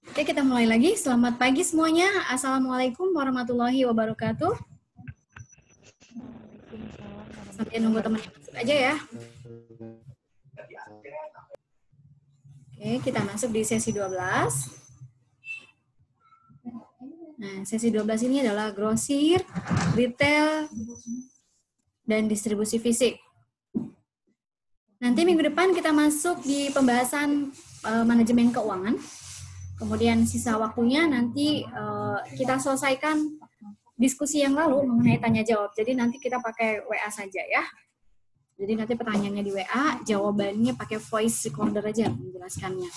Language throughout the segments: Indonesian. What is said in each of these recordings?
Oke, kita mulai lagi. Selamat pagi semuanya. Assalamualaikum warahmatullahi wabarakatuh. Sampai nunggu teman masuk aja ya. Oke, kita masuk di sesi 12. Nah, sesi 12 ini adalah grosir, retail, dan distribusi fisik. Nanti minggu depan kita masuk di pembahasan manajemen keuangan. Kemudian sisa waktunya nanti kita selesaikan diskusi yang lalu mengenai tanya jawab. Jadi nanti kita pakai WA saja ya. Jadi nanti pertanyaannya di WA, jawabannya pakai voice recorder aja menjelaskannya.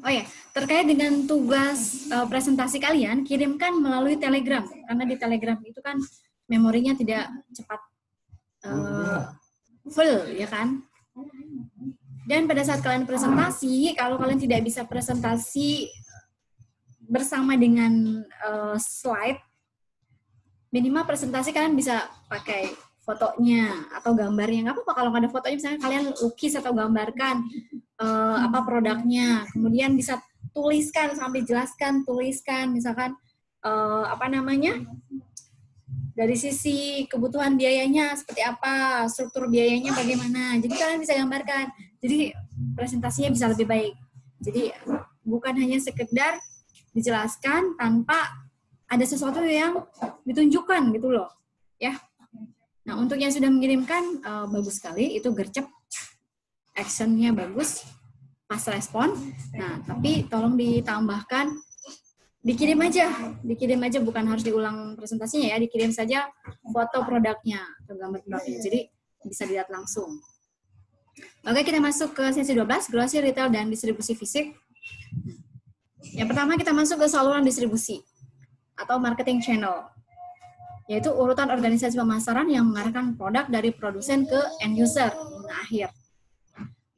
Oh ya, terkait dengan tugas presentasi kalian, kirimkan melalui Telegram. Karena di Telegram itu kan memorinya tidak cepat full, ya kan? Dan pada saat kalian presentasi, kalau kalian tidak bisa presentasi bersama dengan slide, minimal presentasi kalian bisa pakai fotonya atau gambarnya. Nggak apa-apa kalau nggak ada fotonya, misalnya kalian lukis atau gambarkan apa produknya, kemudian bisa tuliskan sampai jelaskan, tuliskan misalkan apa namanya, dari sisi kebutuhan biayanya seperti apa, struktur biayanya bagaimana. Jadi kalian bisa gambarkan. Jadi presentasinya bisa lebih baik. Jadi bukan hanya sekedar dijelaskan tanpa ada sesuatu yang ditunjukkan gitu loh. Ya. Nah, untuk yang sudah mengirimkan bagus sekali, itu gercep. Actionnya bagus, pas respon. Nah, tapi tolong ditambahkan, dikirim aja, bukan harus diulang presentasinya ya, dikirim saja foto produknya atau gambar produknya, jadi bisa dilihat langsung. Oke, kita masuk ke sesi 12, grosir, retail, dan distribusi fisik. Yang pertama kita masuk ke saluran distribusi atau marketing channel, yaitu urutan organisasi pemasaran yang mengarahkan produk dari produsen ke end user, pengguna akhir.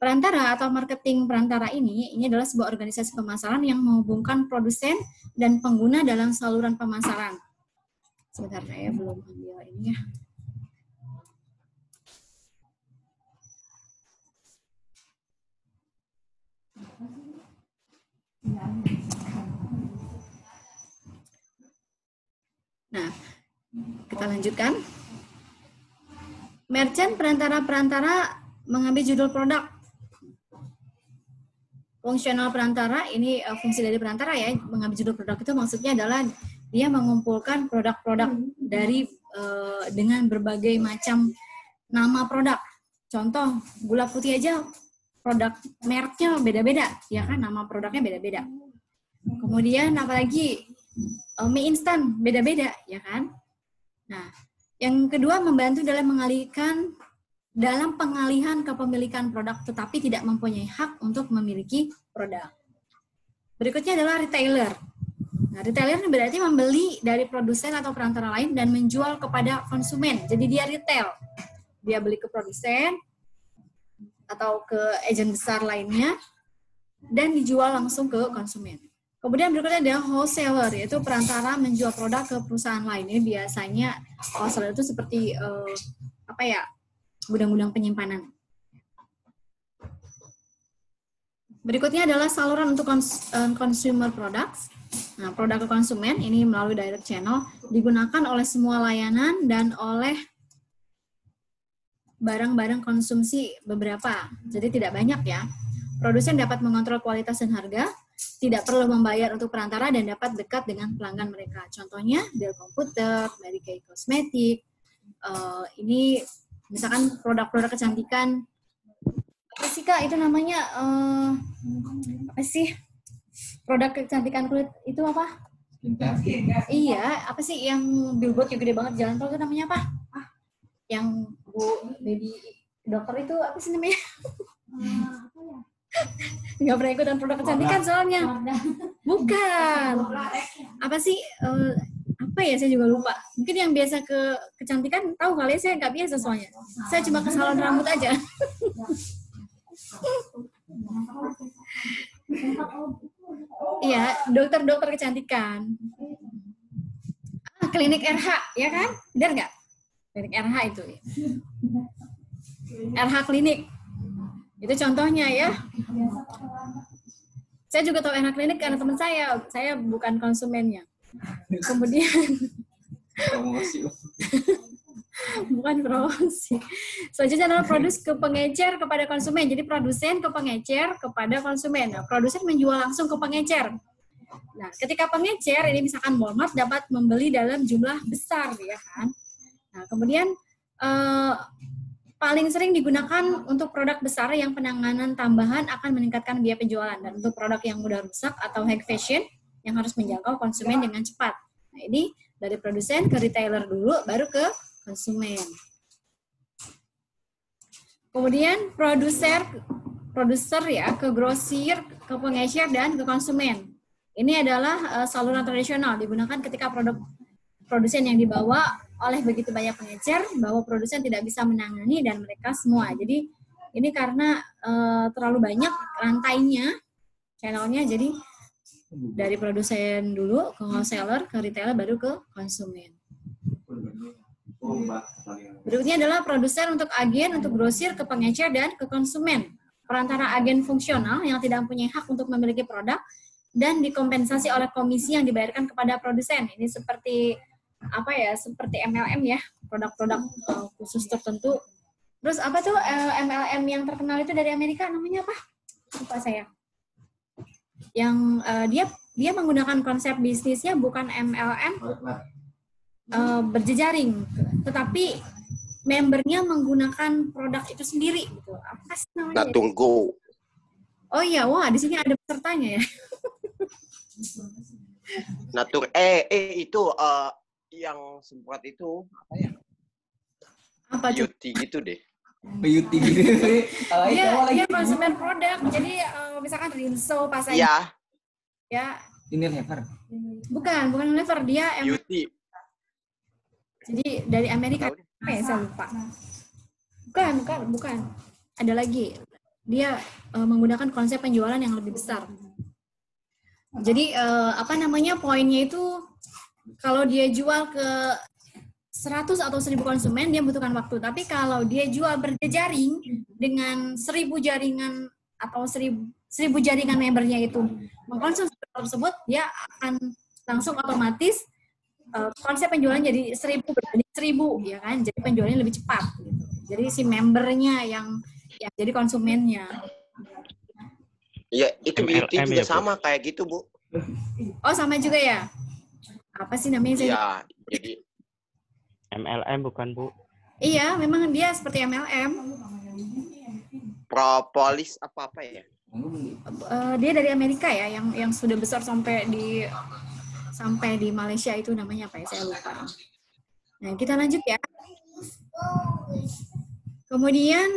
Perantara atau marketing perantara ini adalah sebuah organisasi pemasaran yang menghubungkan produsen dan pengguna dalam saluran pemasaran. Sebentar, saya belum ambil ini ya. Nah, kita lanjutkan. Merchant perantara-perantara mengambil judul produk. Fungsional perantara, ini fungsi dari perantara ya, mengambil judul produk itu maksudnya adalah dia mengumpulkan produk-produk dari dengan berbagai macam nama produk. Contoh, gula putih aja produk mereknya beda-beda, ya kan, nama produknya beda-beda. Kemudian apalagi mie instan beda-beda, ya kan. Nah, yang kedua membantu dalam pengalihan kepemilikan produk tetapi tidak mempunyai hak untuk memiliki produk. Berikutnya adalah retailer. Nah, retailer berarti membeli dari produsen atau perantara lain dan menjual kepada konsumen. Jadi dia retail. Dia beli ke produsen atau ke agen besar lainnya dan dijual langsung ke konsumen. Kemudian berikutnya adalah wholesaler, yaitu perantara menjual produk ke perusahaan lain. Ini biasanya wholesaler itu seperti apa ya? Gudang-gudang penyimpanan. Berikutnya adalah saluran untuk consumer products. Nah, produk ke konsumen ini melalui direct channel digunakan oleh semua layanan dan oleh barang-barang konsumsi beberapa. Jadi tidak banyak ya. Produsen dapat mengontrol kualitas dan harga, tidak perlu membayar untuk perantara dan dapat dekat dengan pelanggan mereka. Contohnya Dell komputer, Mary Kay kosmetik. Ini misalkan produk-produk kecantikan, apa sih Kak itu namanya, apa sih produk kecantikan kulit itu apa? Iya, apa sih yang billboard yang gede banget jalan tol itu namanya apa? Yang Bu Baby dokter itu apa sih namanya? Nggak pernah ikutan produk kecantikan soalnya. Bukan. Apa sih? Apa ya, saya juga lupa. Mungkin yang biasa ke kecantikan tahu kali ya, saya nggak biasa soalnya. Saya cuma ke salon rambut aja. Iya, dokter-dokter kecantikan. Klinik RH, ya kan? Benar nggak? Klinik RH itu. RH klinik. Itu contohnya ya. Saya juga tahu RH klinik karena teman saya bukan konsumennya. Kemudian Promosi. bukan promosi. Selanjutnya adalah produs ke pengecer kepada konsumen. Jadi produsen ke pengecer kepada konsumen. Nah, produsen menjual langsung ke pengecer. Nah, ketika pengecer ini misalkan Walmart dapat membeli dalam jumlah besar, ya kan? Nah, kemudian paling sering digunakan untuk produk besar yang penanganan tambahan akan meningkatkan biaya penjualan, dan untuk produk yang mudah rusak atau high fashion yang harus menjangkau konsumen dengan cepat. Nah, ini dari produsen ke retailer dulu, baru ke konsumen. Kemudian produser ya ke grosir, ke pengecer, dan ke konsumen. Ini adalah saluran tradisional digunakan ketika produk produsen yang dibawa oleh begitu banyak pengecer bahwa produsen tidak bisa menangani dan mereka semua. Jadi ini karena terlalu banyak rantainya, channelnya, jadi dari produsen dulu ke wholesaler, ke retailer, baru ke konsumen. Berikutnya adalah produsen untuk agen, untuk grosir, ke pengecer, dan ke konsumen. Perantara agen fungsional yang tidak mempunyai hak untuk memiliki produk dan dikompensasi oleh komisi yang dibayarkan kepada produsen. Ini seperti apa ya? Seperti MLM ya, produk-produk khusus tertentu. Terus apa tuh MLM yang terkenal itu dari Amerika, namanya apa? Lupa saya. Yang dia menggunakan konsep bisnisnya bukan MLM berjejaring, tetapi membernya menggunakan produk itu sendiri gitu. Apa sih namanya? Tunggu. Oh iya, wah di sini ada pesertanya ya. Natur itu yang sempat itu apa ya? Apa tuh? Beauty gitu deh. Beauty gitu. Dia konsumen produk. Jadi misalkan Rinso pas saya. Iya. Ya. Unilever. Bukan Unilever, dia Beauty. Jadi dari Amerika, apa ya, saya lupa. Bukan. Ada lagi. Dia menggunakan konsep penjualan yang lebih besar. Jadi poinnya itu kalau dia jual ke 100 atau 1000 konsumen dia membutuhkan waktu. Tapi kalau dia jual berjejaring dengan 1000 jaringan atau 1000 jaringan membernya itu mengkonsumsi tersebut, dia akan langsung otomatis konsep penjualan jadi 1000 berbanding 1000, ya kan? Jadi penjualannya lebih cepat. Gitu. Jadi si membernya yang jadi konsumennya. Ya, itu beauty MLM juga ya, sama kayak gitu, Bu. Oh, sama juga ya? Apa sih namanya? Iya, jadi MLM bukan, Bu? Iya, memang dia seperti MLM. propolis apa ya? Dia dari Amerika ya, yang sudah besar sampai di Malaysia itu namanya apa ya? Saya lupa. Nah, kita lanjut ya. Kemudian,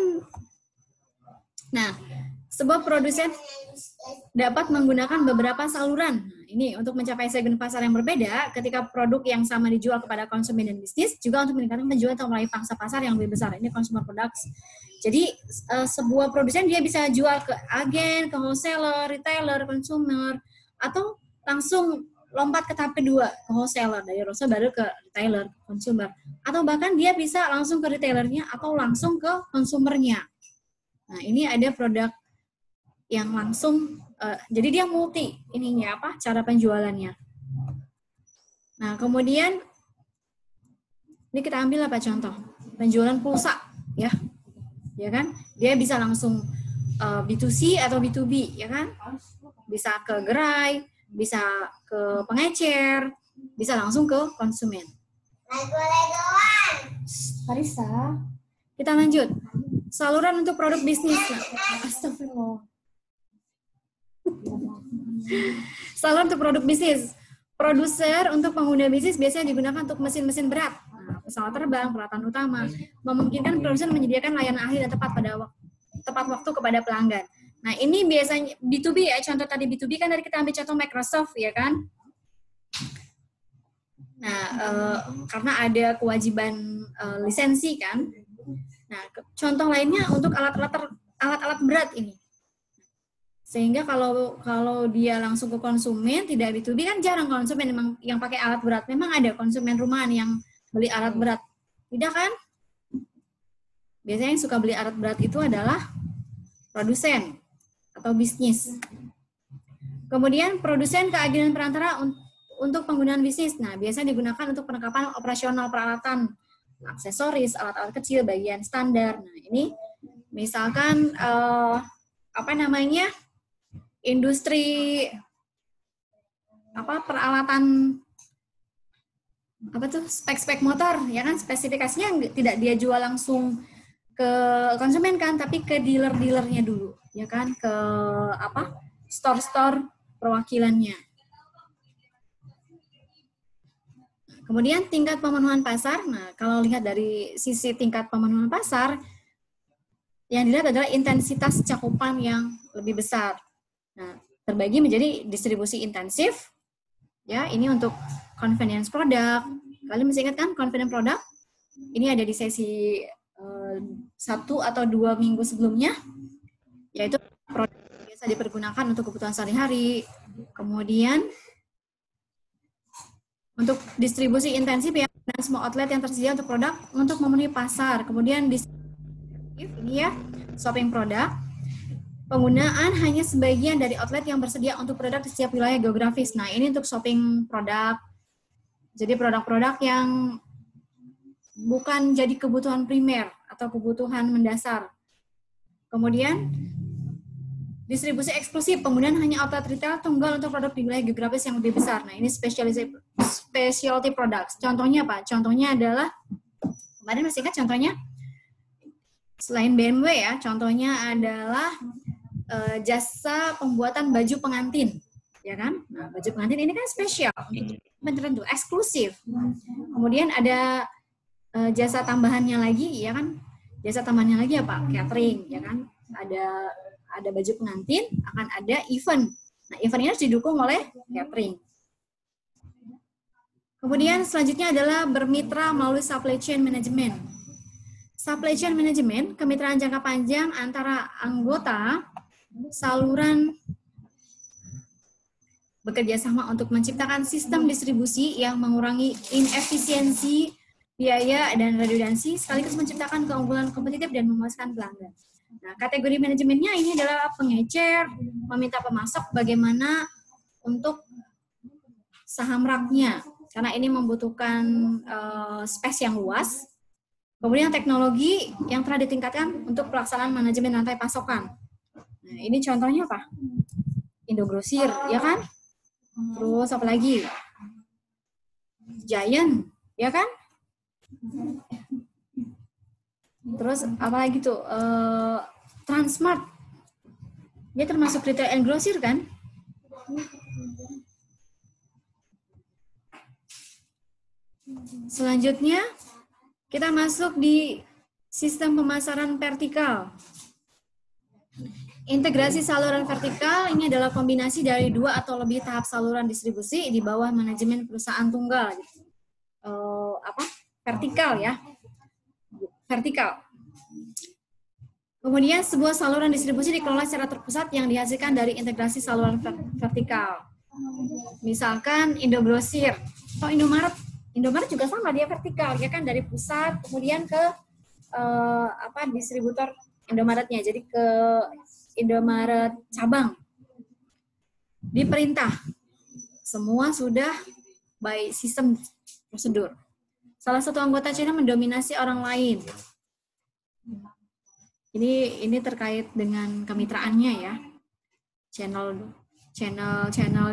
sebuah produsen dapat menggunakan beberapa saluran. Nah, ini untuk mencapai segmen pasar yang berbeda, ketika produk yang sama dijual kepada konsumen dan bisnis, juga untuk meningkatkan penjualan atau meraih pangsa pasar yang lebih besar. Ini consumer products. Jadi, sebuah produsen dia bisa jual ke agen, ke wholesaler, retailer, consumer, atau langsung lompat ke tahap kedua, ke wholesaler, dari wholesaler baru ke retailer, consumer. Atau bahkan dia bisa langsung ke retailernya atau langsung ke konsumernya. Nah, ini ada produk yang langsung, jadi dia multi cara penjualannya. Nah, kemudian ini kita ambil apa contoh? Penjualan pulsa, ya kan? Dia bisa langsung B2C atau B2B, ya kan? Bisa ke gerai, bisa ke pengecer, bisa langsung ke konsumen. Parisa, kita lanjut. Saluran untuk produk bisnis. Astagfirullah. Saluran untuk produk bisnis. Produser untuk pengguna bisnis biasanya digunakan untuk mesin-mesin berat, pesawat terbang, peralatan utama, memungkinkan produsen menyediakan layanan ahli dan tepat waktu kepada pelanggan. Nah, ini biasanya B2B ya, contoh tadi B2B kan dari kita ambil contoh Microsoft, ya kan? Nah, karena ada kewajiban lisensi kan. Nah, contoh lainnya untuk alat-alat berat ini. Sehingga kalau dia langsung ke konsumen, tidak B2B kan jarang konsumen yang pakai alat berat. Memang ada konsumen rumahan yang beli alat berat, Tidak kan? Biasanya yang suka beli alat berat itu adalah produsen atau bisnis. Kemudian produsen keagilan perantara untuk penggunaan bisnis. Nah, biasanya digunakan untuk perlengkapan operasional peralatan, aksesoris, alat-alat kecil, bagian standar. Nah, ini misalkan industri peralatan spek-spek motor, ya kan, spesifikasinya tidak dia jual langsung ke konsumen kan, tapi ke dealer-dealernya dulu, ya kan, ke store-store perwakilannya. Kemudian tingkat pemenuhan pasar. Nah, kalau lihat dari sisi tingkat pemenuhan pasar, yang dilihat adalah intensitas cakupan yang lebih besar. Nah, terbagi menjadi distribusi intensif, ya, ini untuk convenience product. Kalian masih ingat kan convenience product? Ini ada di sesi 1 atau 2 minggu sebelumnya, yaitu produk yang biasa dipergunakan untuk kebutuhan sehari-hari. Kemudian untuk distribusi intensif ya, dan semua outlet yang tersedia untuk produk untuk memenuhi pasar. Kemudian ini ya, shopping product. Penggunaan hanya sebagian dari outlet yang bersedia untuk produk di setiap wilayah geografis. Nah, ini untuk shopping product. Jadi produk-produk yang bukan jadi kebutuhan primer atau kebutuhan mendasar. Kemudian distribusi eksklusif, penggunaan hanya outlet retail tunggal untuk produk di wilayah geografis yang lebih besar. Nah, ini specialty products. Contohnya apa? Contohnya adalah, kemarin masih ingat contohnya? Selain BMW ya, contohnya adalah jasa pembuatan baju pengantin, ya kan? Nah, baju pengantin ini kan spesial, tertentu, eksklusif. Kemudian ada jasa tambahannya lagi, ya kan? Jasa tambahannya lagi apa? Catering, ya kan? Ada baju pengantin, akan ada event. Nah, event ini harus didukung oleh catering. Kemudian selanjutnya adalah bermitra melalui supply chain management. Supply chain management, kemitraan jangka panjang antara anggota saluran bekerja sama untuk menciptakan sistem distribusi yang mengurangi inefisiensi, biaya, dan redundansi, sekaligus menciptakan keunggulan kompetitif dan memuaskan pelanggan. Nah, kategori manajemennya ini adalah pengecer, meminta pemasok bagaimana untuk saham raknya, karena ini membutuhkan space yang luas. Kemudian teknologi yang telah ditingkatkan untuk pelaksanaan manajemen rantai pasokan. Nah, ini contohnya apa? Indogrosir, ya kan? Terus apa lagi? Giant, ya kan? Terus apa lagi tuh? Transmart. Dia termasuk retail and grosir kan? Selanjutnya kita masuk di sistem pemasaran vertikal. Integrasi saluran vertikal ini adalah kombinasi dari 2 atau lebih tahap saluran distribusi di bawah manajemen perusahaan tunggal. Vertikal ya. Vertikal. Kemudian sebuah saluran distribusi dikelola secara terpusat yang dihasilkan dari integrasi saluran vertikal. Misalkan Indogrosir atau Indomaret. Indomaret juga sama, dia vertikal, ya kan, dari pusat kemudian ke distributor Indomaretnya, jadi ke Indomaret cabang. Diperintah, semua sudah by sistem prosedur. Salah satu anggota channel mendominasi orang lain. Ini terkait dengan kemitraannya ya, channel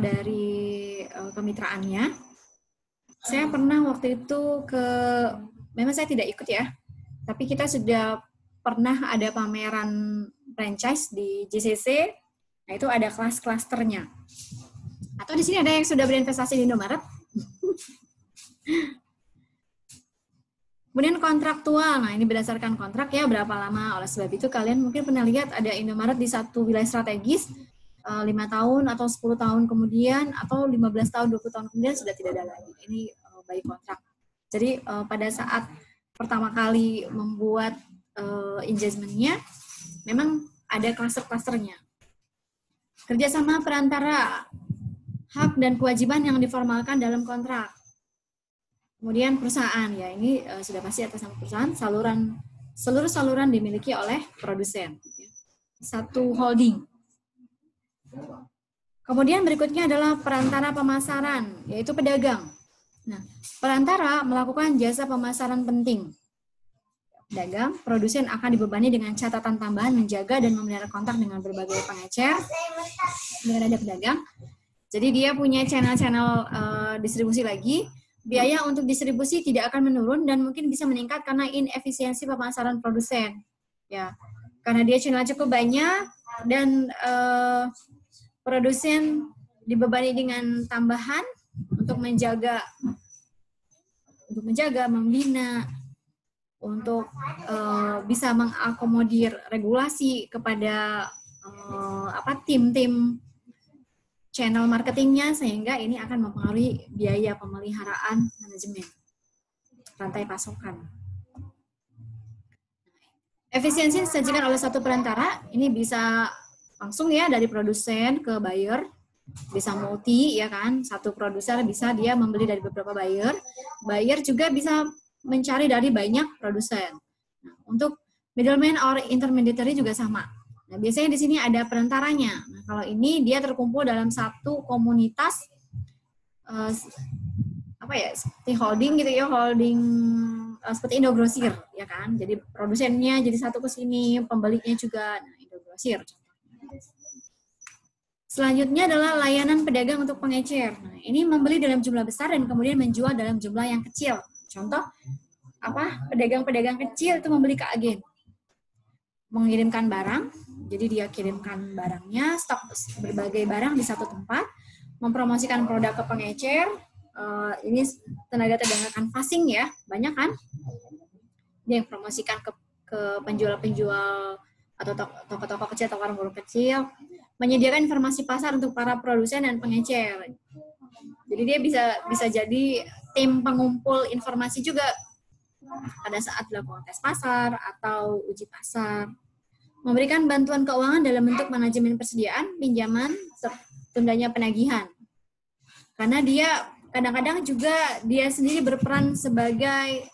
dari kemitraannya. Saya pernah waktu itu memang saya tidak ikut ya, tapi kita sudah pernah ada pameran franchise di JCC, nah itu ada kelas-klasternya. Atau di sini ada yang sudah berinvestasi di Indomaret. Kemudian kontraktual, nah ini berdasarkan kontrak ya, berapa lama. Oleh sebab itu kalian mungkin pernah lihat ada Indomaret di satu wilayah strategis, 5 tahun atau 10 tahun kemudian atau 15 tahun, 20 tahun kemudian sudah tidak ada lagi. Ini by kontrak. Jadi pada saat pertama kali membuat engagement-nya memang ada kluster-klusternya. Kerjasama perantara hak dan kewajiban yang diformalkan dalam kontrak. Kemudian perusahaan, ya ini sudah pasti atas nama perusahaan, seluruh saluran dimiliki oleh produsen. Satu holding. Kemudian berikutnya adalah perantara pemasaran, yaitu pedagang. Nah, perantara melakukan jasa pemasaran penting. Pedagang, produsen akan dibebani dengan catatan tambahan menjaga dan memelihara kontak dengan berbagai pengecer. Dengan ada pedagang, jadi dia punya channel-channel distribusi lagi. Biaya untuk distribusi tidak akan menurun dan mungkin bisa meningkat karena inefisiensi pemasaran produsen. Ya, karena dia channel cukup banyak dan produsen dibebani dengan tambahan untuk menjaga, membina, untuk bisa mengakomodir regulasi kepada tim-tim channel marketingnya, sehingga ini akan mempengaruhi biaya pemeliharaan manajemen rantai pasokan. Efisiensi disajikan oleh satu perantara, ini bisa langsung ya dari produsen ke buyer, bisa multi ya kan, satu produsen bisa dia membeli dari beberapa buyer, buyer juga bisa mencari dari banyak produsen. Nah, untuk middleman or intermediary juga sama. Nah, biasanya di sini ada perantaranya. Nah, kalau ini dia terkumpul dalam satu komunitas seperti holding gitu ya, holding seperti Indogrosir ya kan. Jadi produsennya jadi satu ke sini, pembelinya juga Indogrosir. Selanjutnya adalah layanan pedagang untuk pengecer. Nah, ini membeli dalam jumlah besar dan kemudian menjual dalam jumlah yang kecil. Contoh, pedagang-pedagang kecil itu membeli ke agen. Mengirimkan barang, jadi dia kirimkan barangnya, stok berbagai barang di satu tempat, mempromosikan produk ke pengecer. Ini tenaga canvassing ya, banyak kan? Dia yang promosikan ke penjual-penjual atau toko-toko kecil atau warung-warung kecil, menyediakan informasi pasar untuk para produsen dan pengecer. Jadi dia bisa jadi tim pengumpul informasi juga pada saat dilakukan tes pasar atau uji pasar. Memberikan bantuan keuangan dalam bentuk manajemen persediaan, pinjaman, tundanya penagihan. Karena dia kadang-kadang juga dia sendiri berperan sebagai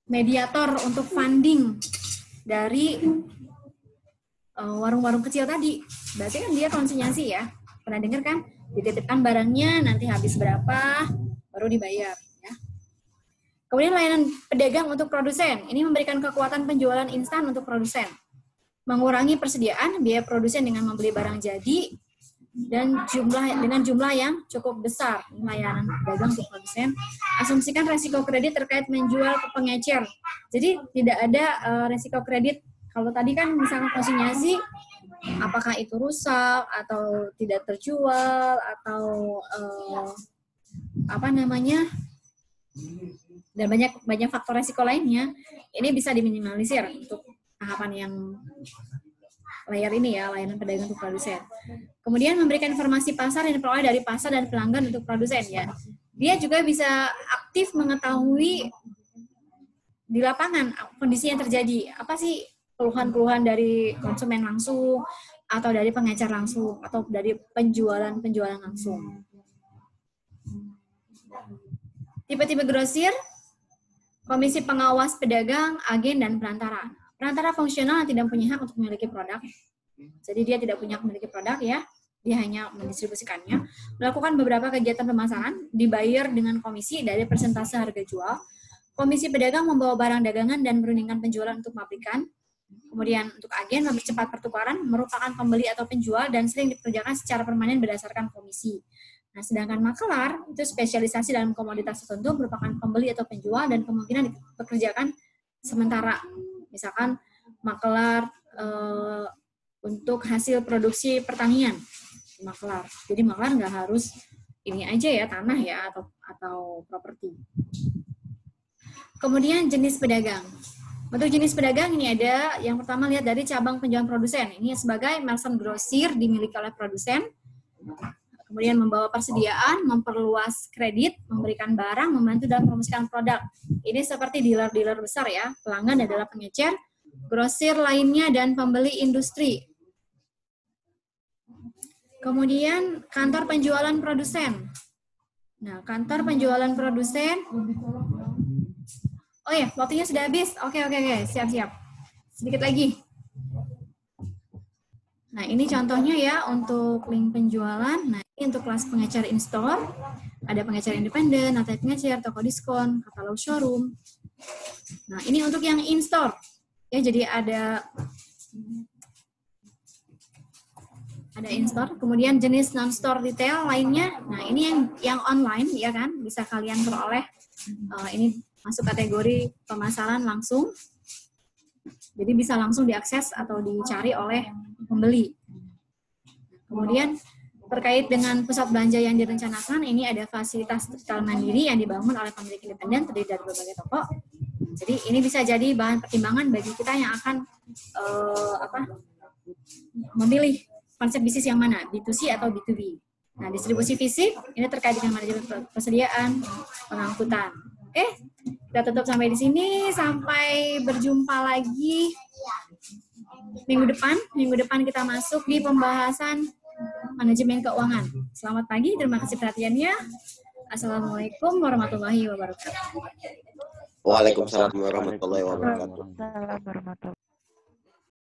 mediator untuk funding dari warung-warung kecil tadi. Berarti kan dia konsinyasi ya. Pernah dengar kan? Dititipkan barangnya, nanti habis berapa, baru dibayar. Ya. Kemudian layanan pedagang untuk produsen. Ini memberikan kekuatan penjualan instan untuk produsen. Mengurangi persediaan biaya produsen dengan membeli barang jadi dan dengan jumlah yang cukup besar. Layanan pedagang untuk produsen. Asumsikan resiko kredit terkait menjual ke pengecer. Jadi tidak ada resiko kredit. Kalau tadi kan misalkan konsinyasi, apakah itu rusak atau tidak terjual atau dan banyak faktor resiko lainnya, ini bisa diminimalisir untuk tahapan yang layer ini ya, layanan pedagang untuk produsen. Kemudian memberikan informasi pasar yang diperoleh dari pasar dan pelanggan untuk produsen ya. Dia juga bisa aktif mengetahui di lapangan kondisi yang terjadi. Apa sih keluhan-keluhan dari konsumen langsung atau dari pengecer langsung atau dari penjualan langsung. Tipe-tipe grosir, komisi pengawas pedagang, agen, dan perantara. Perantara fungsional yang tidak punya hak untuk memiliki produk. Jadi dia tidak punya hak memiliki produk ya, dia hanya mendistribusikannya. Melakukan beberapa kegiatan pemasaran, dibayar dengan komisi dari persentase harga jual. Komisi pedagang membawa barang dagangan dan merundingkan penjualan untuk pabrikan. Kemudian untuk agen, mempercepat pertukaran, merupakan pembeli atau penjual, dan sering dikerjakan secara permanen berdasarkan komisi. Nah, sedangkan makelar itu spesialisasi dalam komoditas tertentu, merupakan pembeli atau penjual, dan kemungkinan dipekerjakan sementara. Misalkan makelar untuk hasil produksi pertanian, makelar. Jadi makelar nggak harus ini aja ya, tanah ya atau properti. Kemudian jenis pedagang. Untuk jenis pedagang ini ada, yang pertama lihat dari cabang penjualan produsen. Ini sebagai merchant grosir dimiliki oleh produsen. Kemudian membawa persediaan, memperluas kredit, memberikan barang, membantu dalam mempromosikan produk. Ini seperti dealer-dealer besar ya. Pelanggan adalah pengecer, grosir lainnya, dan pembeli industri. Kemudian kantor penjualan produsen. Nah, kantor penjualan produsen. Oh ya, waktunya sudah habis. Oke, siap-siap. Sedikit lagi. Nah, ini contohnya ya untuk link penjualan. Nah, ini untuk kelas pengecer in-store. Ada pengecer independen, rantai pengecer, toko diskon, katalog showroom. Nah, ini untuk yang in-store. Ya, jadi ada in-store, kemudian jenis non-store retail lainnya. Nah, ini yang online ya kan, bisa kalian peroleh. Ini masuk kategori pemasaran langsung. Jadi bisa langsung diakses atau dicari oleh pembeli. Kemudian terkait dengan pusat belanja yang direncanakan, ini ada fasilitas retail mandiri yang dibangun oleh pemilik independen terdiri dari berbagai toko. Jadi ini bisa jadi bahan pertimbangan bagi kita yang akan memilih konsep bisnis yang mana, B2C atau B2B. Nah, distribusi fisik ini terkait dengan manajemen persediaan, pengangkutan. Oke, kita tutup sampai di sini. Sampai berjumpa lagi minggu depan. Minggu depan kita masuk di pembahasan manajemen keuangan. Selamat pagi, terima kasih perhatiannya. Assalamualaikum warahmatullahi wabarakatuh. Waalaikumsalam warahmatullahi wabarakatuh. Waalaikumsalam warahmatullahi